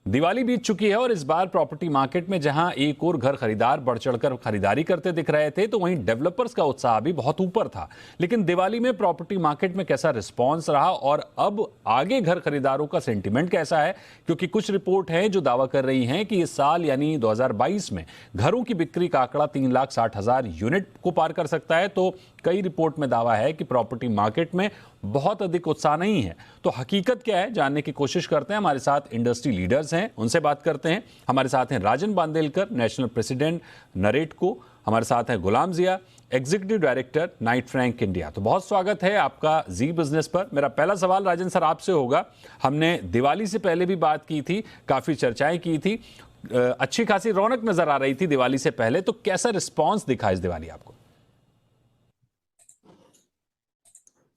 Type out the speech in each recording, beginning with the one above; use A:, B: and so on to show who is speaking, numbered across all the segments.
A: दिवाली बीत चुकी है और इस बार प्रॉपर्टी मार्केट में जहां एक और घर खरीदार बढ़ चढ़कर खरीदारी करते दिख रहे थे, तो वहीं डेवलपर्स का उत्साह भी बहुत ऊपर था। लेकिन दिवाली में प्रॉपर्टी मार्केट में कैसा रिस्पांस रहा और अब आगे घर खरीदारों का सेंटीमेंट कैसा है, क्योंकि कुछ रिपोर्ट हैं जो दावा कर रही हैं कि इस साल यानी 2022 में घरों की बिक्री का आंकड़ा 3,60,000 यूनिट को पार कर सकता है। तो कई रिपोर्ट में दावा है कि प्रॉपर्टी मार्केट में बहुत अधिक उत्साह नहीं है। तो हकीकत क्या है, जानने की कोशिश करते हैं। हमारे साथ इंडस्ट्री लीडर्स हैं, उनसे बात करते हैं। हमारे साथ हैं राजन बांदेलकर, नेशनल प्रेसिडेंट नरेटको। हमारे साथ हैं Ghulam Zia, executive director Knight Frank India. तो बहुत स्वागत है आपका जी बिजनेस पर। मेरा पहला सवाल राजन सर आपसे होगा। हमने दिवाली से पहले भी बात की थी, काफी चर्चाएं की थी, अच्छी खासी रौनक नजर आ रही थी दिवाली से पहले। तो कैसा रिस्पॉन्स दिखा इस दिवाली आपको?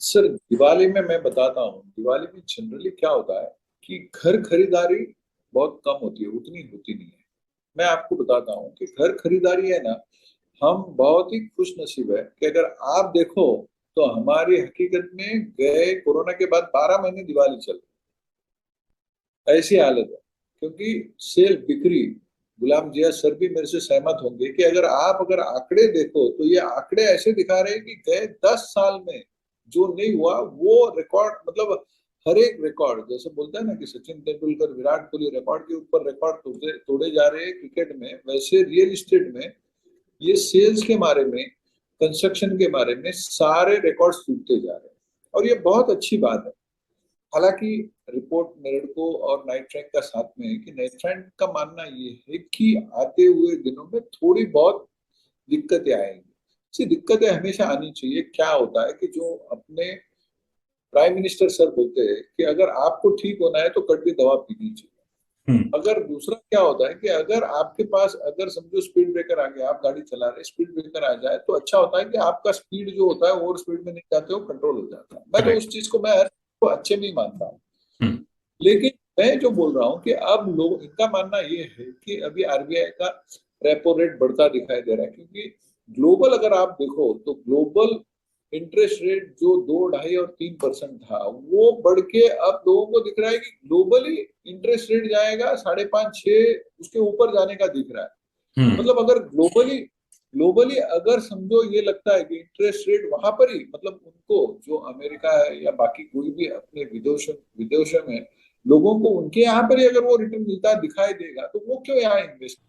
B: सर, दिवाली में मैं बताता हूँ, दिवाली में जनरली क्या होता है कि घर खरीदारी बहुत कम होती है, उतनी होती नहीं है। मैं आपको बताता हूँ कि घर खरीदारी है ना, हम बहुत ही खुश नसीब है कि अगर आप देखो तो हमारी हकीकत में गए कोरोना के बाद 12 महीने दिवाली चल रही, ऐसी हालत है। क्योंकि सेल बिक्री, गुलाम जिया सर भी मेरे से सहमत होंगे कि अगर आंकड़े देखो तो ये आंकड़े ऐसे दिखा रहे हैं कि गए 10 साल में जो नहीं हुआ वो रिकॉर्ड, मतलब हर एक रिकॉर्ड, जैसे बोलते हैं ना कि सचिन तेंदुलकर, विराट कोहली रिकॉर्ड के ऊपर रिकॉर्ड तोड़े जा रहे हैं क्रिकेट में, वैसे रियल एस्टेट में ये सेल्स के बारे में, कंस्ट्रक्शन के बारे में सारे रिकॉर्ड टूटते जा रहे हैं और ये बहुत अच्छी बात है। हालांकि रिपोर्ट मेरेडको और नाइट फ्रैंक का साथ में है कि नाइट फ्रैंक का मानना ये है कि आते हुए दिनों में थोड़ी बहुत दिक्कतें आएंगी। दिक्कतें हमेशा आनी चाहिए। क्या होता है कि जो अपने प्राइम मिनिस्टर सर बोलते हैं कि अगर आपको ठीक होना है तो कड़वी दवा पीनी चाहिए। अगर दूसरा क्या होता है कि अगर आपके पास, अगर समझो स्पीड ब्रेकर आ गया, आप गाड़ी चला रहे, स्पीड ब्रेकर आ जाए तो अच्छा होता है कि आपका स्पीड जो होता है ओवर स्पीड में नहीं जाते हो, कंट्रोल हो जाता है। मैं तो उस चीज को मैं अच्छे में ही मानता हूँ। लेकिन मैं जो बोल रहा हूँ कि अब लोग, इनका मानना ये है कि अभी आरबीआई का रेपो रेट बढ़ता दिखाई दे रहा है, क्योंकि ग्लोबल अगर आप देखो तो ग्लोबल इंटरेस्ट रेट जो 2, 2.5 और 3% था, वो बढ़ के अब लोगों को दिख रहा है कि ग्लोबली इंटरेस्ट रेट जाएगा 5.5, 6, उसके ऊपर जाने का दिख रहा है। मतलब अगर ग्लोबली अगर समझो ये लगता है कि इंटरेस्ट रेट वहां पर ही, मतलब उनको जो अमेरिका है या बाकी कोई भी अपने विदेशों में लोगों को उनके यहाँ पर ही अगर वो रिटर्न मिलता दिखाई देगा तो वो क्यों यहाँ इन्वेस्ट।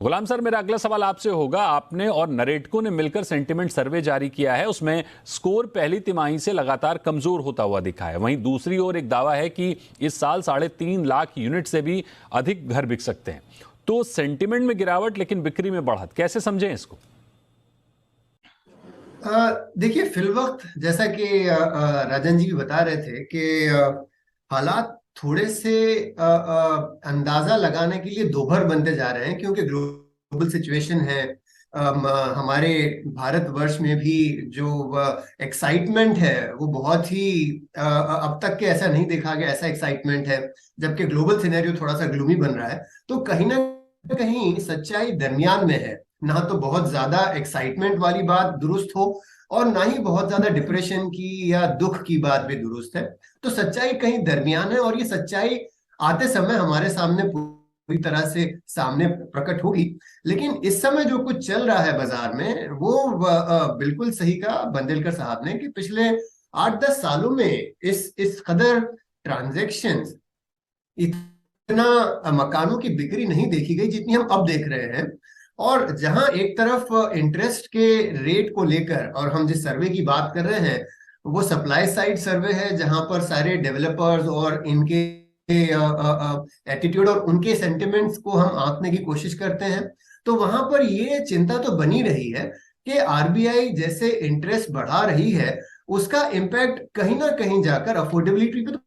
A: गुलाम सर, मेरा अगला सवाल आपसे होगा। आपने और नरेटको ने मिलकर सेंटिमेंट सर्वे जारी किया है, उसमें स्कोर पहली तिमाही से लगातार कमजोर होता हुआ दिखा है। वहीं दूसरी ओर एक दावा है कि इस साल 3.5 लाख यूनिट से भी अधिक घर बिक सकते हैं। तो सेंटिमेंट में गिरावट लेकिन बिक्री में बढ़त, कैसे समझें इसको?
C: देखिए, फिलवक्त जैसा कि राजन जी भी बता रहे थे कि हालात थोड़े से अंदाजा लगाने के लिए दोभर बनते जा रहे हैं, क्योंकि ग्लोबल सिचुएशन है। हमारे भारतवर्ष में भी जो एक्साइटमेंट है वो बहुत ही अब तक के ऐसा नहीं देखा गया, ऐसा एक्साइटमेंट है, जबकि ग्लोबल सिनेरियो थोड़ा सा ग्लूमी बन रहा है। तो कहीं ना कहीं सच्चाई दरमियान में है। ना तो बहुत ज्यादा एक्साइटमेंट वाली बात दुरुस्त हो और ना ही बहुत ज्यादा डिप्रेशन की या दुख की बात भी दुरुस्त है। तो सच्चाई कहीं दरमियान है और ये सच्चाई आते समय हमारे सामने पूरी तरह से सामने प्रकट होगी। लेकिन इस समय जो कुछ चल रहा है बाजार में वो बिल्कुल सही कहा बांदेलकर साहब ने कि पिछले 8-10 सालों में इस कदर ट्रांजैक्शंस, इतना मकानों की बिक्री नहीं देखी गई जितनी हम अब देख रहे हैं। और जहां एक तरफ इंटरेस्ट के रेट को लेकर, और हम जिस सर्वे की बात कर रहे हैं वो सप्लाई साइड सर्वे है, जहां पर सारे डेवलपर्स और इनके एटीट्यूड और उनके सेंटिमेंट्स को हम आंकने की कोशिश करते हैं। तो वहां पर ये चिंता तो बनी रही है कि आरबीआई जैसे इंटरेस्ट बढ़ा रही है उसका इम्पैक्ट कहीं ना कहीं जाकर अफोर्डेबिलिटी पे तो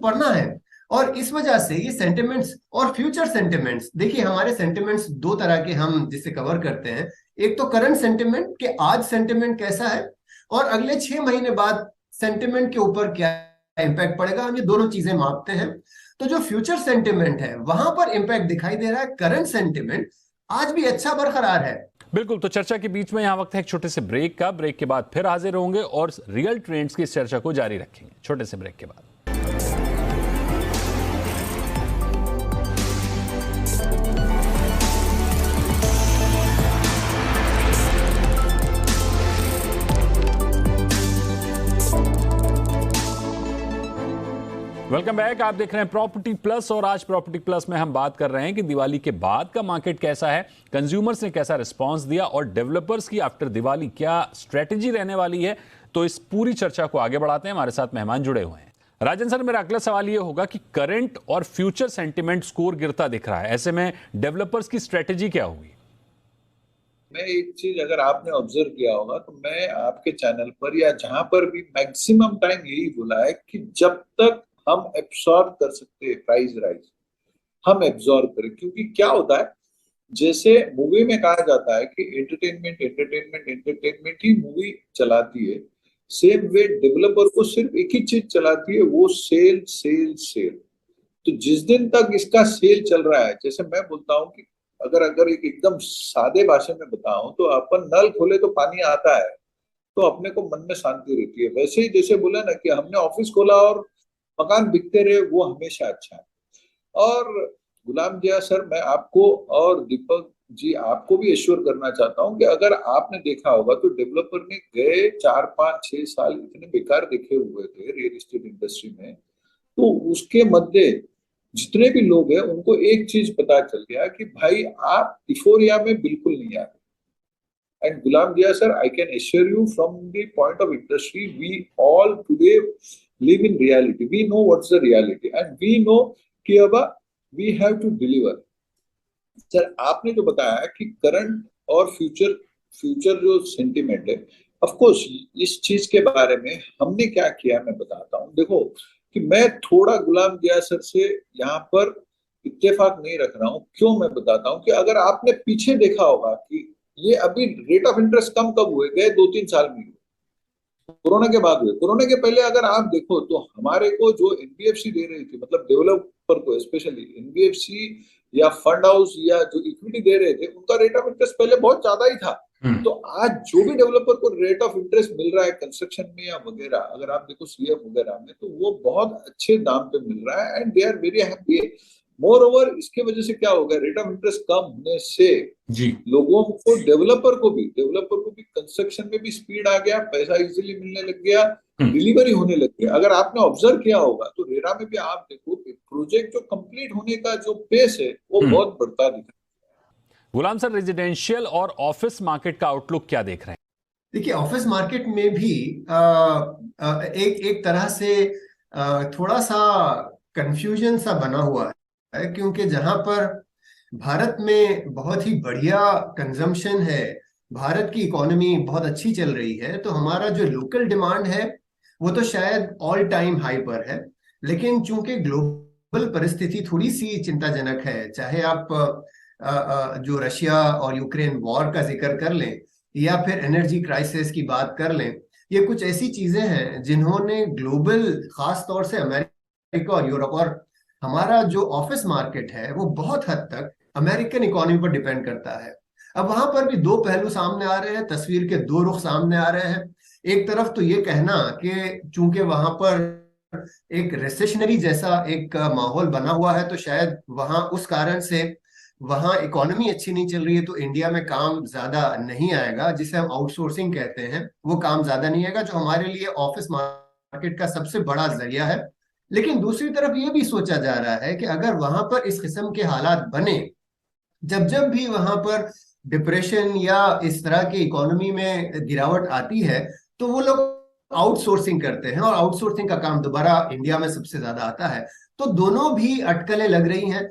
C: पड़ना है। और इस वजह से ये सेंटिमेंट्स और फ्यूचर सेंटिमेंट्स, देखिए हमारे सेंटिमेंट्स दो तरह के हम जिसे कवर करते हैं। एक तो करंट सेंटिमेंट कि आज सेंटिमेंट कैसा है, और अगले 6 महीने बाद सेंटिमेंट के ऊपर क्या इम्पैक्ट पड़ेगा, हम ये दोनों चीजें मापते हैं। तो जो फ्यूचर सेंटिमेंट है वहां पर इम्पैक्ट दिखाई दे रहा है, करंट सेंटिमेंट आज भी अच्छा बरकरार है।
A: बिल्कुल। तो चर्चा के बीच में यहां वक्त है एक छोटे से ब्रेक का। ब्रेक के बाद फिर हाजिर होंगे और रियल ट्रेंड्स की इस चर्चा को जारी रखेंगे, छोटे से ब्रेक के बाद। Welcome back. आप देख रहे हैं प्रॉपर्टी प्लस और आज प्रॉपर्टी प्लस में हम बात कर रहे हैं कि दिवाली के बाद का मार्केट कैसा है, कंज्यूमर्स ने कैसा रिस्पांस दिया और डेवलपर्स की आफ्टर दिवाली क्या स्ट्रेटजी रहने वाली है। तो इस पूरी चर्चा को आगे बढ़ाते हैं। हमारे साथ मेहमान जुड़े हुए हैं। राजन सर, मेरा अगला सवाल यह होगा कि करंट और फ्यूचर सेंटिमेंट स्कोर गिरता दिख रहा है, ऐसे में डेवलपर्स की स्ट्रेटजी क्या होगी?
B: मैं एक चीज अगर आपने ऑब्जर्व किया होगा तो मैं आपके चैनल पर या जहां पर भी मैक्सिमम टाइम यही बोला है कि जब तक हम एब्सॉर्ब कर सकते हैं प्राइस राइज, हम एब्सॉर्ब करें। क्योंकि क्या होता है, जैसे मूवी में कहा जाता है कि एंटरटेनमेंट एंटरटेनमेंट एंटरटेनमेंट ही मूवी चलाती है, सेम वे डेवलपर को सिर्फ एक ही चीज चलाती है, वो सेल सेल सेल। तो जिस दिन तक इसका सेल चल रहा है, जैसे मैं बोलता हूँ कि अगर अगर एक एकदम सादे भाषा में बताऊं तो अपन नल खोले तो पानी आता है, तो अपने को मन में शांति रहती है। वैसे ही जैसे बोला ना कि हमने ऑफिस खोला और मकान बिकते रहे, वो हमेशा अच्छा है। और गुलाम जिया सर, मैं आपको और दीपक जी आपको भी एश्योर करना चाहता हूं कि अगर आपने देखा होगा तो डेवलपर ने गए 4 5 6 साल इतने बेकार देखे हुए थे रियल एस्टेट इंडस्ट्री में, तो उसके मध्य जितने भी लोग हैं उनको एक चीज पता चल गया कि भाई आप इफोरिया में बिल्कुल नहीं आ रहे। And Gulam Dia sir, I can assure you from the point of industry, we all today live in reality. We know what's the reality and we know कि अब we have to deliver. Sir आपने जो बताया कि current और future future जो sentiment है, of course इस चीज के बारे में हमने क्या किया मैं बताता हूँ। देखो कि मैं थोड़ा गुलाम दिया सर से यहाँ पर इत्तेफाक नहीं रख रहा हूँ। क्यों मैं बताता हूँ कि अगर आपने पीछे देखा होगा कि ये अभी रेट ऑफ इंटरेस्ट कम कब हुए, गए 2 3 साल में कोरोना के बाद हुए। कोरोना के पहले अगर आप देखो तो हमारे को जो एनबीएफसी दे रही थी, मतलब डेवलपर को स्पेशली एनबीएफसी या फंड हाउस या जो इक्विटी दे रहे थे, उनका रेट ऑफ इंटरेस्ट पहले बहुत ज्यादा ही था। तो आज जो भी डेवलपर को रेट ऑफ इंटरेस्ट मिल रहा है कंस्ट्रक्शन में या वगैरह, अगर आप देखो सीएफ वगैरह में, तो वो बहुत अच्छे दाम पे मिल रहा है and they are very happy. Moreover इसके वजह से क्या होगा, रेट ऑफ इंटरेस्ट कम होने से
A: जी
B: लोगों को डेवलपर को भी कंस्ट्रक्शन में भी स्पीड आ गया, पैसा इजीली मिलने लग गया, डिलीवरी होने लग गया। अगर आपने ऑब्जर्व किया होगा तो रेरा में भी आप देखो कि प्रोजेक्ट जो कंप्लीट होने का जो पेस है वो बहुत बढ़ता दिख रहा है।
A: गुलाम सर, रेजिडेंशियल और ऑफिस मार्केट का आउटलुक क्या देख रहे हैं?
C: देखिए, ऑफिस मार्केट में भी एक तरह से थोड़ा सा कंफ्यूजन सा बना हुआ है, क्योंकि जहां पर भारत में बहुत ही बढ़िया कंजम्पशन है, भारत की इकोनॉमी बहुत अच्छी चल रही है, तो हमारा जो लोकल डिमांड है वो तो शायद ऑल टाइम हाई पर है। लेकिन चूंकि ग्लोबल परिस्थिति थोड़ी सी चिंताजनक है, चाहे आप जो रशिया और यूक्रेन वॉर का जिक्र कर लें या फिर एनर्जी क्राइसिस की बात कर लें, ये कुछ ऐसी चीजें हैं जिन्होंने ग्लोबल, खास तौर से अमेरिका और यूरोप, और हमारा जो ऑफिस मार्केट है वो बहुत हद तक अमेरिकन इकोनॉमी पर डिपेंड करता है। अब वहां पर भी दो पहलू सामने आ रहे हैं, तस्वीर के दो रुख सामने आ रहे हैं। एक तरफ तो ये कहना कि चूंकि वहां पर एक रिसेशनरी जैसा एक माहौल बना हुआ है, तो शायद वहां उस कारण से वहां इकोनॉमी अच्छी नहीं चल रही है, तो इंडिया में काम ज्यादा नहीं आएगा, जिसे हम आउटसोर्सिंग कहते हैं, वो काम ज्यादा नहीं आएगा, जो हमारे लिए ऑफिस मार्केट का सबसे बड़ा जरिया है। लेकिन दूसरी तरफ ये भी सोचा जा रहा है कि अगर वहां पर इस किस्म के हालात बने, जब जब भी वहां पर डिप्रेशन या इस तरह की इकोनॉमी में गिरावट आती है, तो वो लोग आउटसोर्सिंग करते हैं और आउटसोर्सिंग का काम दोबारा इंडिया में सबसे ज्यादा आता है। तो दोनों भी अटकलें लग रही हैं।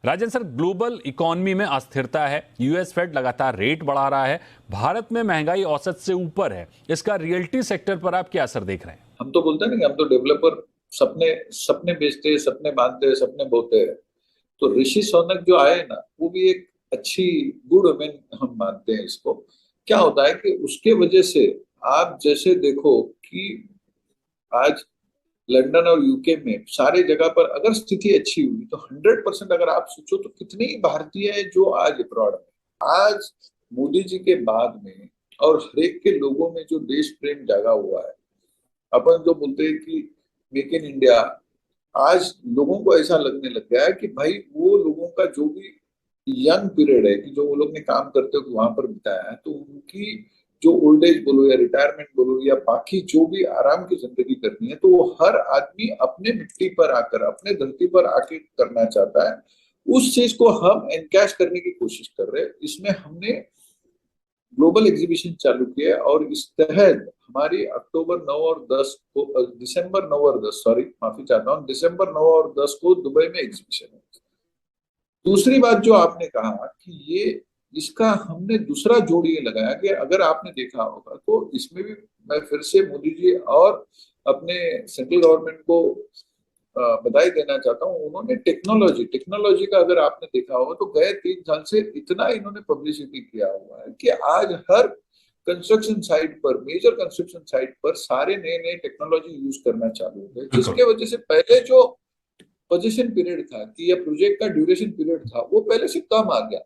A: राजन सर, ग्लोबल इकोनॉमी में अस्थिरता है, यूएस फेड लगातार रेट बढ़ा रहा है, भारत में महंगाई औसत से ऊपर है, इसका रियल्टी सेक्टर पर आप क्या असर देख रहे हैं?
B: हम तो बोलते हैं ना, हम तो डेवलपर सपने सपने बेचते हैं, सपने बांधते हैं, सपने बोते हैं। तो ऋषि सोनक जो आए ना, वो भी एक अच्छी गुड वुमेन हम मानते हैं इसको। क्या होता है कि उसके वजह से आप जैसे देखो कि आज लंदन और यूके में सारे जगह पर अगर स्थिति अच्छी हुई तो 100% अगर आप सोचो तो कितने ही भारतीय है जो आज अब्रॉड में। आज मोदी जी के बाद में और हरेक के लोगों में जो देश प्रेम जागा हुआ है, अपन जो बोलते हैं कि मेक इन इंडिया, आज लोगों को ऐसा लगने लग गया है कि भाई वो लोगों का जो भी यंग पीरियड है कि जो वो लोग ने काम करते हुए वहां पर बिताया है, तो उनकी जो ओल्ड एज बोलो या रिटायरमेंट बोलो या बाकी जो भी आराम की जिंदगी करनी है, तो वो हर आदमी अपने मिट्टी पर आकर, अपने धरती पर आके करना चाहता है। उस चीज को हम एनकैश करने की कोशिश कर रहे हैं। इसमें हमने ग्लोबल एग्जीबिशन चालू किया है और इस तहत हमारी अक्टूबर 9 और 10 को, दिसंबर 9 और 10, सॉरी माफी चाहता हूँ, दिसंबर 9 और 10 को दुबई में एग्जीबिशन है। दूसरी बात जो आपने कहा कि ये इसका हमने दूसरा जोड़ ये लगाया कि अगर आपने देखा होगा तो इसमें भी मैं फिर से मोदी जी और अपने सेंट्रल गवर्नमेंट को बधाई देना चाहता हूँ। उन्होंने टेक्नोलॉजी का अगर आपने देखा होगा तो गए 3 साल से इतना इन्होंने पब्लिसिटी किया हुआ है कि आज हर कंस्ट्रक्शन साइट पर, मेजर कंस्ट्रक्शन साइट पर सारे नए नए टेक्नोलॉजी यूज करना चालू हो गए, जिसके वजह से पहले जो पोजीशन पीरियड था कि या प्रोजेक्ट का ड्यूरेशन पीरियड था वो पहले से कम आ गया।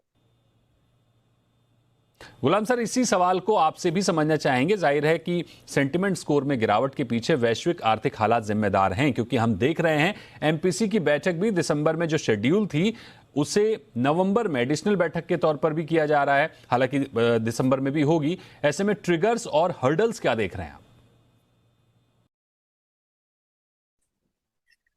A: गुलाम सर, इसी सवाल को आपसे भी समझना चाहेंगे। जाहिर है कि सेंटिमेंट स्कोर में गिरावट के पीछे वैश्विक आर्थिक हालात जिम्मेदार हैं, क्योंकि हम देख रहे हैं एमपीसी की बैठक भी दिसंबर में जो शेड्यूल थी उसे नवंबर में एडिशनल बैठक के तौर पर भी किया जा रहा है, हालांकि दिसंबर में भी होगी। ऐसे में ट्रिगर्स और हर्डल्स क्या देख रहे हैं आप?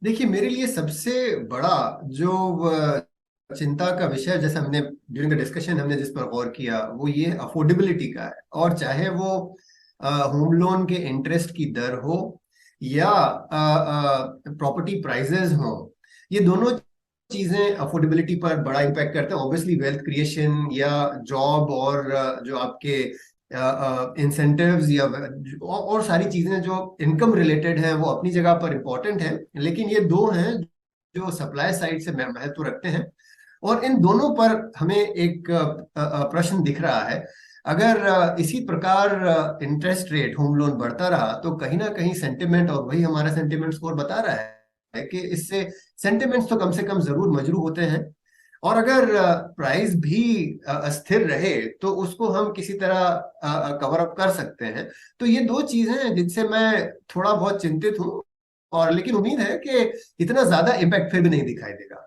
C: देखिए, मेरे लिए सबसे बड़ा जो चिंता का विषय, जैसे हमने ड्यूरिंग द डिस्कशन हमने जिस पर गौर किया, वो ये अफोर्डेबिलिटी का है। और चाहे वो होम लोन के इंटरेस्ट की दर हो या प्रॉपर्टी प्राइजेस हो, ये दोनों चीजें अफोर्डेबिलिटी पर बड़ा इम्पैक्ट करते हैं। ऑब्वियसली वेल्थ क्रिएशन या जॉब और जो आपके इंसेंटिव्स या और सारी चीजें जो इनकम रिलेटेड हैं वो अपनी जगह पर इम्पोर्टेंट है, लेकिन ये दो हैं जो सप्लाई साइड से महत्व रखते हैं। और इन दोनों पर हमें एक प्रश्न दिख रहा है। अगर इसी प्रकार इंटरेस्ट रेट होम लोन बढ़ता रहा तो कहीं ना कहीं सेंटिमेंट, और वही हमारा सेंटिमेंट स्कोर बता रहा है कि इससे सेंटिमेंट्स तो कम से कम जरूर मजरूह होते हैं। और अगर प्राइस भी अस्थिर रहे तो उसको हम किसी तरह कवर अप कर सकते हैं। तो ये दो चीजें हैं जिनसे मैं थोड़ा बहुत चिंतित हूँ, और लेकिन उम्मीद है कि इतना ज्यादा इम्पैक्ट फिर भी नहीं दिखाई देगा।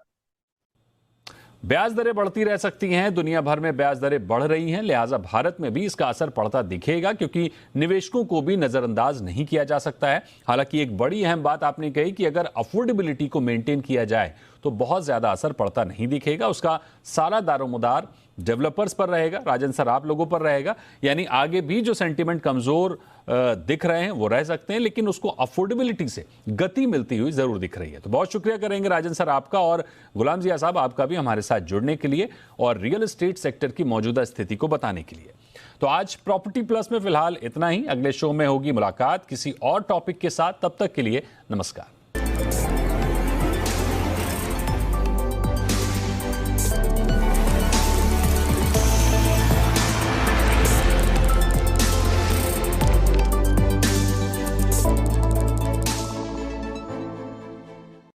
A: ब्याज दरें बढ़ती रह सकती हैं, दुनिया भर में ब्याज दरें बढ़ रही हैं, लिहाजा भारत में भी इसका असर पड़ता दिखेगा, क्योंकि निवेशकों को भी नजरअंदाज नहीं किया जा सकता है। हालांकि एक बड़ी अहम बात आपने कही कि अगर अफोर्डेबिलिटी को मेंटेन किया जाए तो बहुत ज्यादा असर पड़ता नहीं दिखेगा। उसका सारा दारोमदार डेवलपर्स पर रहेगा, राजन सर आप लोगों पर रहेगा। यानी आगे भी जो सेंटीमेंट कमजोर दिख रहे हैं वो रह सकते हैं, लेकिन उसको अफोर्डेबिलिटी से गति मिलती हुई जरूर दिख रही है। तो बहुत शुक्रिया करेंगे राजन सर आपका, और गुलाम जिया साहब आपका भी हमारे साथ जुड़ने के लिए और रियल एस्टेट सेक्टर की मौजूदा स्थिति को बताने के लिए। तो आज प्रॉपर्टी प्लस में फिलहाल इतना ही। अगले शो में होगी मुलाकात किसी और टॉपिक के साथ। तब तक के लिए नमस्कार।